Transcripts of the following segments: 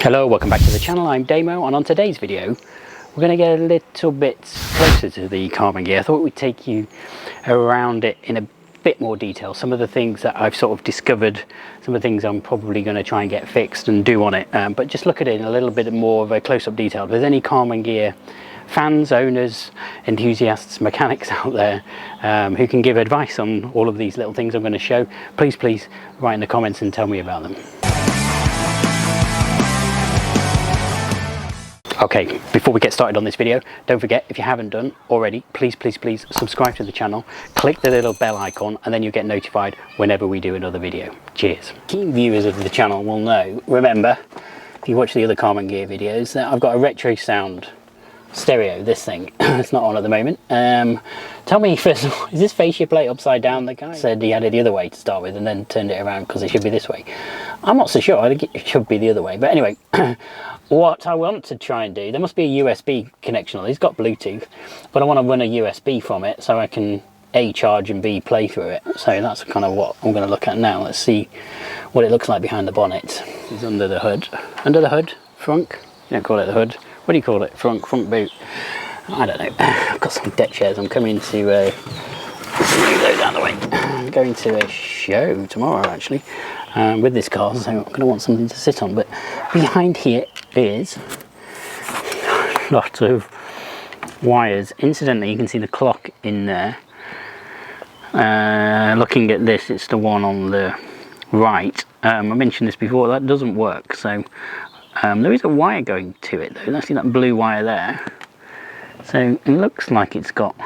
Hello, welcome back to the channel. I'm Damo, and on today's video we're going to get a little bit closer to the Karmann Ghia. I thought we'd take you around it in a bit more detail. Some of the things that I've sort of discovered, some of the things I'm probably going to try and get fixed and do on it, but just look at it in a little bit more of a close-up detail. If there's any Karmann Ghia fans, owners, enthusiasts, mechanics out there who can give advice on all of these little things I'm going to show, please write in the comments and tell me about them. Okay, before we get started on this video, don't forget, if you haven't done already, please subscribe to the channel, click the little bell icon, and then you'll get notified whenever we do another video. Cheers. Keen viewers of the channel will know, remember, if you watch the other Karmann Ghia videos, that I've got a RetroSound stereo, this thing. It's not on at the moment. Tell me first of all, is this fascia plate upside down? The guy said he had it the other way to start with and then turned it around because it should be this way. I'm not so sure. I think it should be the other way, but anyway. What I want to try and do, there must be a USB connection on it. It's got Bluetooth, but I want to run a USB from it so I can A, charge, and B, play through it. So that's kind of what I'm going to look at now. Let's see what it looks like behind the bonnet. It's under the hood. Under the hood? Frunk? You don't call it the hood. What do you call it? Frunk boot? I don't know. I've got some deck chairs. I'm coming to move those out of the way. I'm going to a show tomorrow actually with this car, so I'm going to want something to sit on. But behind here is a lot of wires. Incidentally, you can see the clock in there. Looking at this, it's the one on the right. I mentioned this before, that doesn't work. So there is a wire going to it though. See that blue wire there? So it looks like it's got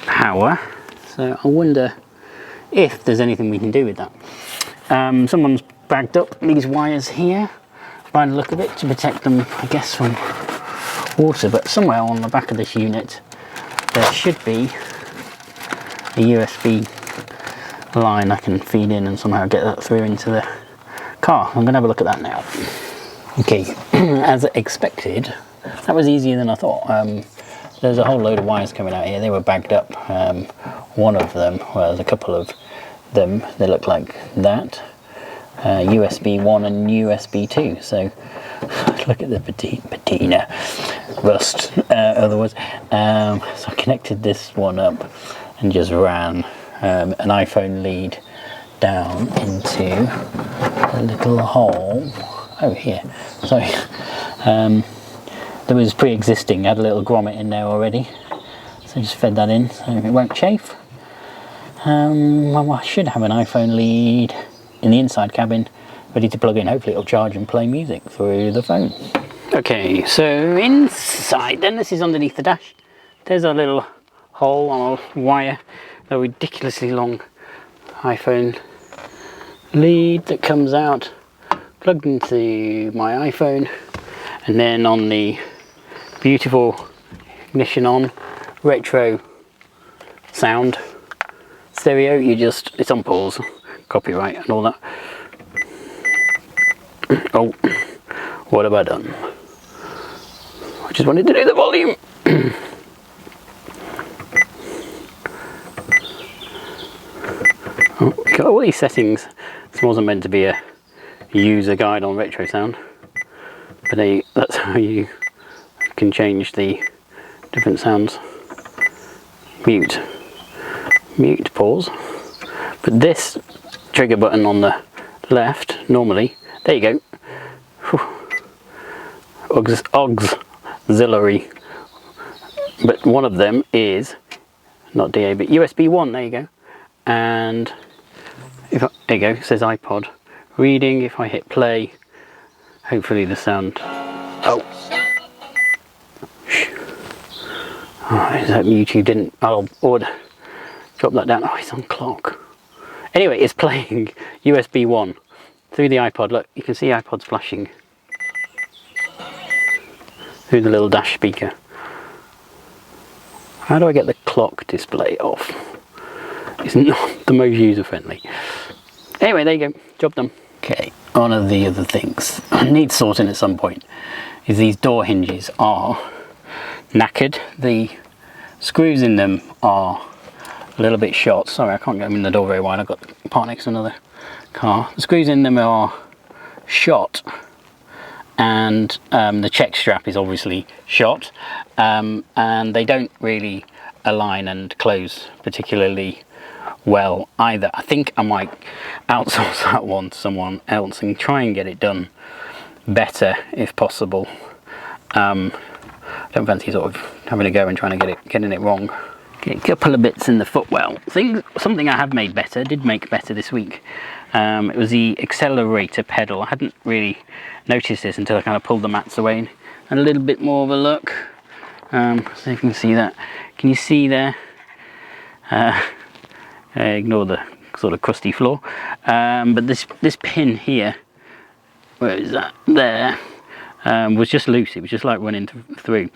power. So I wonder if there's anything we can do with that. Someone's bagged up these wires here by the look of it to protect them, I guess, from water, but somewhere on the back of this unit there should be a USB line I can feed in and somehow get that through into the car. I'm going to have a look at that now. Okay, as expected, that was easier than I thought. There's a whole load of wires coming out here. They were bagged up. One of them, well, there's a couple of them, they look like that. USB 1 and USB 2. So look at the patina, rust, otherwise. So I connected this one up and just ran an iPhone lead down into a little hole. Oh, here. Sorry. There was pre-existing, had a little grommet in there already, so just fed that in so it won't chafe. Well, I should have an iPhone lead in the inside cabin ready to plug in. Hopefully it'll charge and play music through the phone. Okay, so inside then, this is underneath the dash. There's a little hole on a wire, a ridiculously long iPhone lead that comes out, plugged into my iPhone, and then on the beautiful ignition on RetroSound stereo, it's on pause, copyright and all that. Oh, what have I done? I just wanted to do the volume. Oh, got all these settings. This wasn't meant to be a user guide on RetroSound, but that's how you can change the different sounds. Mute, pause. But this trigger button on the left, normally, there you go. Auxiliary, but one of them is not DA, but USB 1. There you go. And there you go. It says iPod reading. If I hit play, hopefully the sound. Oh, I hope YouTube didn't. I'll drop that down. Oh, it's on clock. Anyway, it's playing USB 1 through the iPod. Look, you can see iPod's flashing through the little dash speaker. How do I get the clock display off? It's not the most user friendly. Anyway, there you go. Job done. Okay, one of the other things I need sorting at some point is these door hinges are knackered. The screws in them are a little bit short. Sorry, I can't get them in the door very wide. I've got the part next to another car. The screws in them are shot and the check strap is obviously shot, and they don't really align and close particularly well either. I think I might outsource that one to someone else and try and get it done better if possible. I don't fancy sort of having a go and trying to getting it wrong. Okay, a couple of bits in the footwell. Something I have made better, did make better this week. It was the accelerator pedal. I hadn't really noticed this until I kind of pulled the mats away and a little bit more of a look. So you can see that. Can you see there? Ignore the sort of crusty floor. But this pin here, where is that? There. Was just loose. It was just like running through.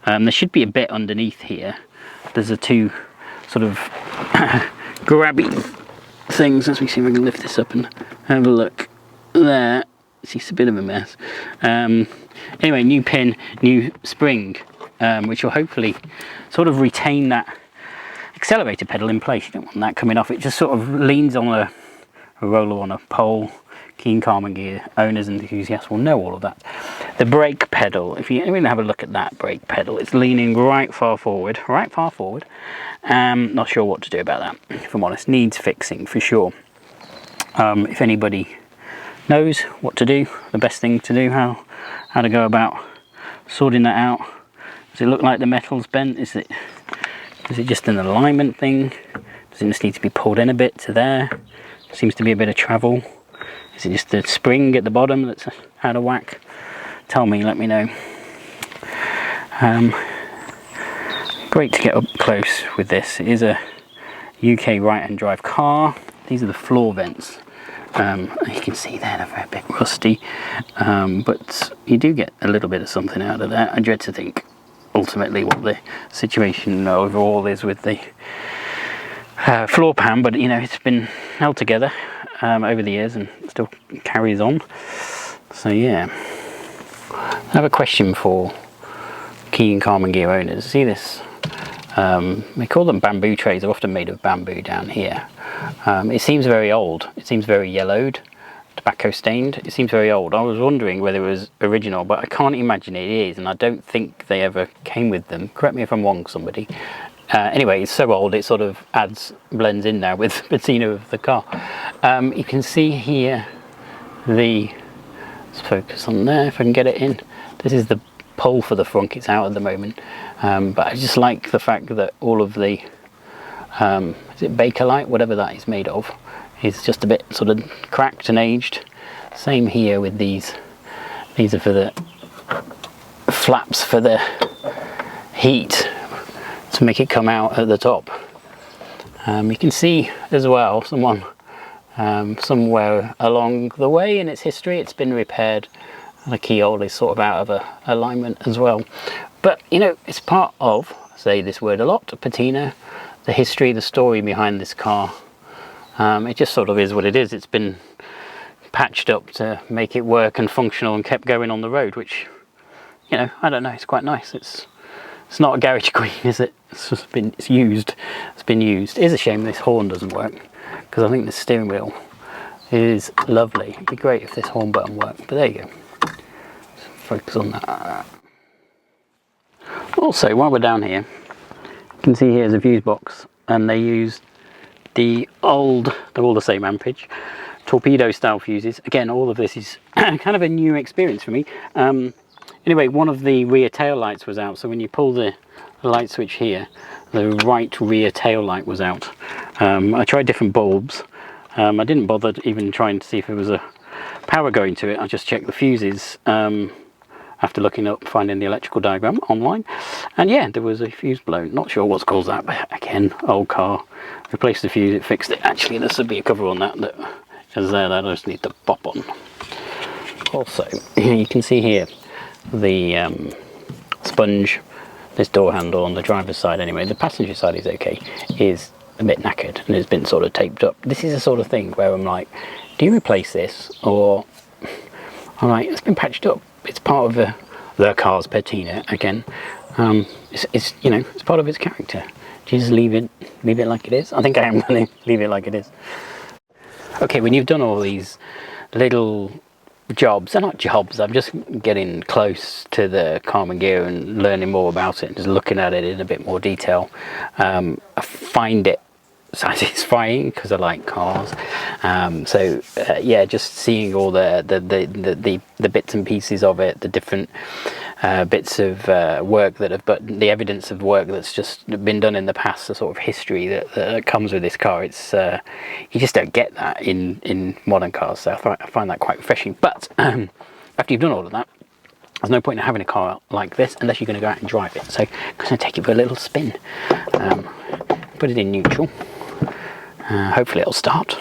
There should be a bit underneath here. There's a two sort of grabby things. Let me see if I can lift this up and have a look. There. It's a bit of a mess. Anyway, new pin, new spring, which will hopefully sort of retain that accelerator pedal in place. You don't want that coming off. It just sort of leans on a roller on a pole. Rhd Karmann Ghia owners and enthusiasts will know all of that. The brake pedal, if you really have a look at that brake pedal, it's leaning right far forward. Not sure what to do about that, if I'm honest. Needs fixing for sure. If anybody knows what to do, the best thing to do, how to go about sorting that out. Does it look like the metal's bent? Is it just an alignment thing? Does it just need to be pulled in a bit to there? Seems to be a bit of travel. Is it just the spring at the bottom that's out of whack? Tell me, let me know. Great to get up close with this. It is a UK right-hand drive car. These are the floor vents. You can see they're a bit rusty, but you do get a little bit of something out of that. I dread to think ultimately what the situation overall is with the floor pan, but you know, it's been held together over the years and still carries on. So yeah, I have a question for Rhd Karmann Ghia owners. See this? They call them bamboo trays. They're often made of bamboo down here. It seems very old. It seems very yellowed, tobacco stained. It seems very old. I was wondering whether it was original, but I can't imagine it is, and I don't think they ever came with them. Correct me if I'm wrong, somebody. Anyway, it's so old it sort of blends in now with the patina of the car. You can see here let's focus on there if I can get it in. This is the pole for the front. It's out at the moment, but I just like the fact that all of the is it Bakelite, whatever that is made of, is just a bit sort of cracked and aged. Same here with these are for the flaps for the heat to make it come out at the top. You can see as well someone somewhere along the way in its history it's been repaired. The keyhole is sort of out of alignment as well, but you know, it's part of, I say this word a lot, patina, the history, the story behind this car. It just sort of is what it is. It's been patched up to make it work and functional and kept going on the road, which, you know, I don't know, it's quite nice. It's not a garage queen, is it? It's used. It's been used. It is a shame this horn doesn't work, because I think the steering wheel is lovely. It'd be great if this horn button worked, but there you go. Focus on that. Also, while we're down here, you can see here's a fuse box, and they use they're all the same ampage, torpedo style fuses. Again, all of this is kind of a new experience for me. Anyway, one of the rear tail lights was out, so when you pull the light switch here, the right rear tail light was out. I tried different bulbs. I didn't bother even trying to see if there was a power going to it. I just checked the fuses after looking up, finding the electrical diagram online, and yeah, there was a fuse blown. Not sure what's caused that, but again, old car, replaced the fuse, it fixed it. Actually, there should be a cover on that is there, that I just need to pop on. Also, you can see here the sponge, this door handle on the driver's side anyway, the passenger side is okay, is a bit knackered and has been sort of taped up. This is a sort of thing where I'm like, do you replace this, or I'm like, it's been patched up. It's part of the car's patina again. It's you know, it's part of its character. Do you just leave it like it is? I think I am going to leave it like it is. Okay, when you've done all these little jobs. They're not jobs. I'm just getting close to the Karmann Ghia and learning more about it, and just looking at it in a bit more detail. I find it satisfying because I like cars. Yeah, just seeing all the bits and pieces of it, the different bits of work that have, but the evidence of work that's just been done in the past, the sort of history that comes with this car. It's you just don't get that in modern cars, so I find that quite refreshing. But after you've done all of that, there's no point in having a car like this unless you're going to go out and drive it. So I'm going to take it for a little spin. Put it in neutral. Hopefully it'll start.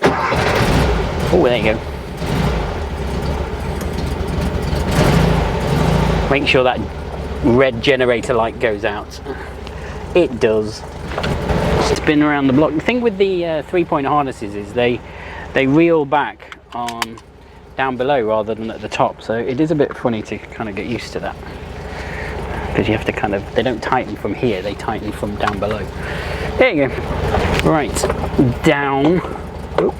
Oh, there you go. Make sure that red generator light goes out. It does. Spin around the block. The thing with the 3-point harnesses is they reel back on down below rather than at the top, so it is a bit funny to kind of get used to that, because you have to kind of, they don't tighten from here, they tighten from down below. There you go. Right, down. Oh,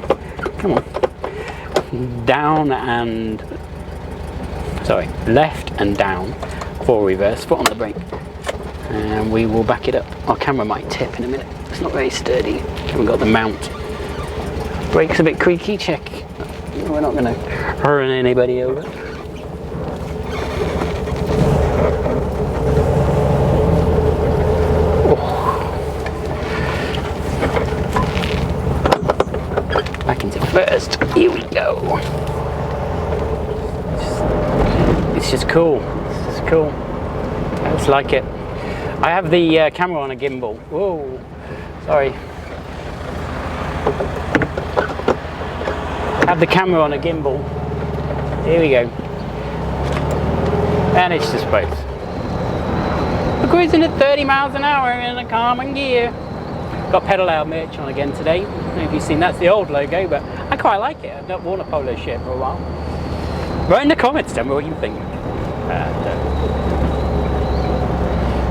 come on. Down and, sorry, left and down for reverse, foot on the brake, and we will back it up. Our camera might tip in a minute, it's not very sturdy, haven't got the mount. Brake's a bit creaky, check. We're not going to run anybody over. Back into first, here we go. It's just cool, it's just cool. I just like it. I have the camera on a gimbal. Whoa, sorry. Have the camera on a gimbal. Here we go. And it's just both. We're cruising at 30 miles an hour in a Karmann Ghia. Got pedal out merch on again today. I don't know if you've seen, that's the old logo, but I quite like it. I've not worn a polo shirt for a while. Write in the comments, tell me what you think.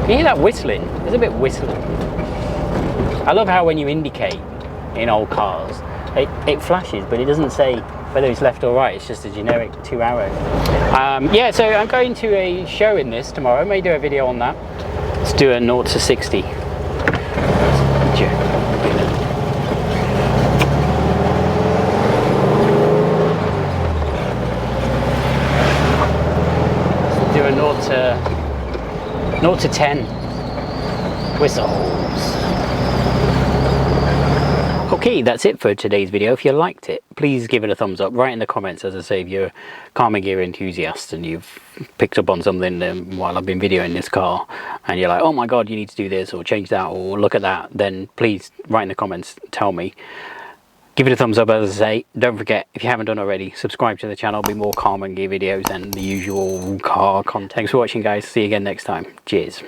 Can you hear that whistling? There's a bit whistling. I love how when you indicate in old cars, it flashes, but it doesn't say whether it's left or right. It's just a generic 2 arrow. Yeah, so I'm going to a show in this tomorrow. I may do a video on that. Let's do a 0 to 60. Let's do a 0 to 10 whistles. Okay, that's it for today's video. If you liked it, please give it a thumbs up. Write in the comments, as I say, if you're a Karmann Ghia enthusiast and you've picked up on something while I've been videoing this car, and you're like, oh my god, you need to do this or change that or look at that, then please write in the comments, tell me. Give it a thumbs up, as I say. Don't forget, if you haven't done already, subscribe to the channel. There'll be more Karmann Ghia videos and the usual car content. Thanks for watching, guys. See you again next time. Cheers.